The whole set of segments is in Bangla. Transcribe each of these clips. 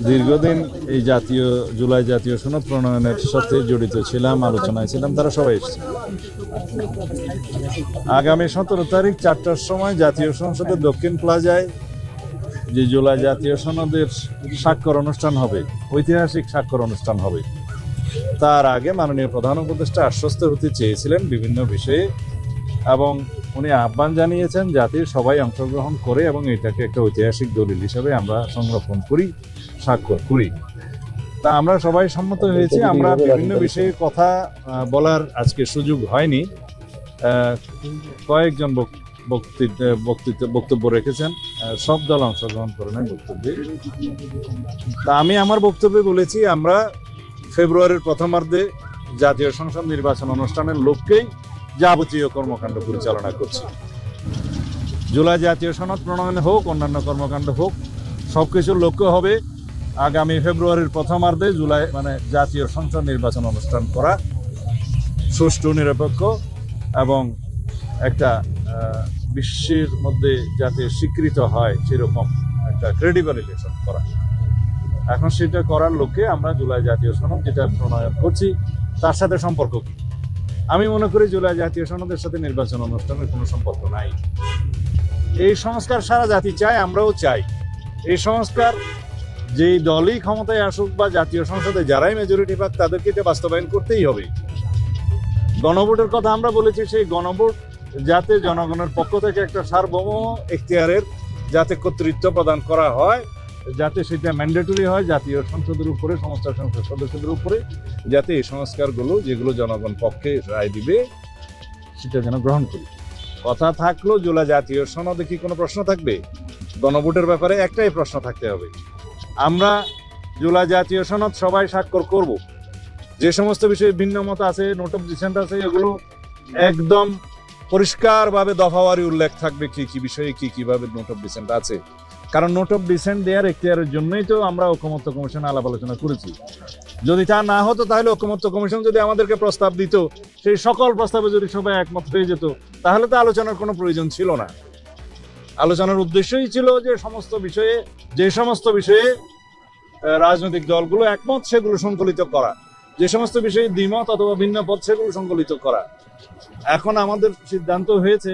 দীর্ঘদিন এই জুলাই জাতীয় সনদ প্রণয়নের সাথে জড়িত ছিলাম, আলোচনায় ছিলাম, তারা সবাই এসেছে। আগামী 17 তারিখ 4টার সময় জাতীয় সংসদের দক্ষিণ প্লাজায় যে জুলাই জাতীয় সনদের স্বাক্ষর অনুষ্ঠান হবে, ঐতিহাসিক স্বাক্ষর অনুষ্ঠান হবে, তার আগে মাননীয় প্রধান উপদেষ্টা আশ্বস্ত হতে চেয়েছিলেন বিভিন্ন বিষয়ে, এবং উনি আহ্বান জানিয়েছেন যাতে সবাই অংশগ্রহণ করে এবং এটাকে একটা ঐতিহাসিক দলিল হিসেবে আমরা সংরক্ষণ করি, স্বাক্ষর করি। তা আমরা সবাই সম্মত হয়েছি। আমরা বিভিন্ন বিষয়ে কথা বলার আজকে সুযোগ হয়নি। কয়েকজন বক্তব্য রেখেছেন, সব দল অংশগ্রহণ করে নাই বক্তব্যে। তা আমি আমার বক্তব্যে বলেছি, আমরা ফেব্রুয়ারির প্রথমার্ধে জাতীয় সংসদ নির্বাচন অনুষ্ঠানের লক্ষ্যেই যাবতীয় কর্মকাণ্ড পরিচালনা করছি। জুলাই জাতীয় সনদ প্রণয়ন হোক, অন্যান্য কর্মকাণ্ড হোক, সবকিছুর লক্ষ্য হবে আগামী ফেব্রুয়ারির প্রথমার্ধে জাতীয় সংসদ নির্বাচন অনুষ্ঠান করা, সুষ্ঠু, নিরপেক্ষ এবং একটা বিশ্বের মধ্যে যাতে স্বীকৃত হয় সেরকম একটা ক্রেডিবল ইলেকশন করা। এখন সেটা করার লক্ষ্যে আমরা জুলাই জাতীয় সনদ যেটা প্রণয়ন করছি তার সাথে সম্পর্ক কি? আমি মনে করি জুলাই জাতীয় সনদের সাথে নির্বাচন অনুষ্ঠানের কোনো সম্পর্ক নাই। এই সংস্কার সারা জাতি চায়, আমরাও চাই। এই সংস্কার যেই দলই ক্ষমতায় আসুক বা জাতীয় সংসদে যারাই মেজরিটি পাক, তাদেরকে এটা বাস্তবায়ন করতেই হবে। গণভোটের কথা আমরা বলেছি, সেই গণভোট যাতে জনগণের পক্ষ থেকে একটা সার্বভৌম এখতিয়ারের যাতে কর্তৃত্ব প্রদান করা হয়, যাতে সেটা ম্যান্ডেটরি হয় জাতীয় সংসদের উপরে, সমস্ত সংসদ সদস্যদের উপরে, যাতে এই সংস্কারগুলো যেগুলো জনগণ পক্ষে রায় দিবে সেটা যেন গ্রহণ করি। কথা থাকলো জুলাই জাতীয় সনদে কি কোনো প্রশ্ন থাকবে? গণভোটের ব্যাপারে একটাই প্রশ্ন থাকতে হবে। আমরা জুলাই জাতীয় সনদ সবাই স্বাক্ষর করব। যে সমস্ত বিষয়ে ভিন্ন মত আছে, নোট অফ ডিসেন্ট আছে, এগুলো একদম পরিষ্কারভাবে দফাওয়ারি উল্লেখ থাকবে কি কি বিষয়ে কি কিভাবে নোট অফ ডিসেন্ট আছে। কারণ নোট অফ ডিসেন্ট দেওয়ার এখতিয়ারের জন্যই তো আমরা ঐকমত্য কমিশনে আলাপ আলোচনা করেছি। যদি তা না হতো তাহলে ঐকমত্য কমিশন যদি আমাদেরকে প্রস্তাব দিত, সেই সকল প্রস্তাবে যদি সবাই একমত হয়ে যেত, তাহলে তো আলোচনার কোনো প্রয়োজন ছিল না। আলোচনার উদ্দেশ্যই ছিল যে সমস্ত বিষয়ে রাজনৈতিক দলগুলো একমত সেগুলো সংকলিত করা, যে সমস্ত বিষয়ে দ্বিমত অথবা ভিন্ন পথ সেগুলো সংকলিত করা। এখন আমাদের সিদ্ধান্ত হয়েছে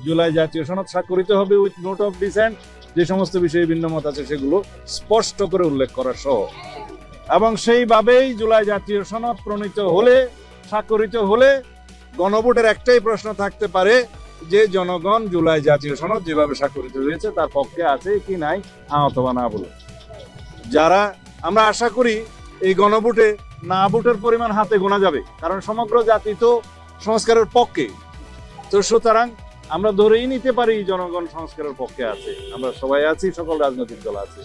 জুলাই জাতীয় সনদ স্বাক্ষরিত হবে উইথ নোট অফ ডিসেন্ট, যে সমস্ত বিষয়ে ভিন্ন মত আছে সেগুলো স্পষ্ট করে উল্লেখ করা সহ। এবং সেইভাবেই জুলাই জাতীয় সনদ স্বাক্ষরিত হলে গণভোটের একটাই প্রশ্ন থাকতে পারে যে জনগণ জুলাই জাতীয় সনদ যেভাবে স্বাক্ষরিত হয়েছে তার পক্ষে আছে কি নাই, হ্যাঁ অথবা না বলে। যারা আমরা আশা করি এই গণভোটে না ভোটের পরিমাণ হাতে গোনা যাবে, কারণ সমগ্র জাতি তো সংস্কারের পক্ষে। তো সুতরাং আমরা ধরেই নিতে পারি জনগণ সংস্কারের পক্ষে আছে, আমরা সবাই আছি, সকল রাজনৈতিক দল আছে।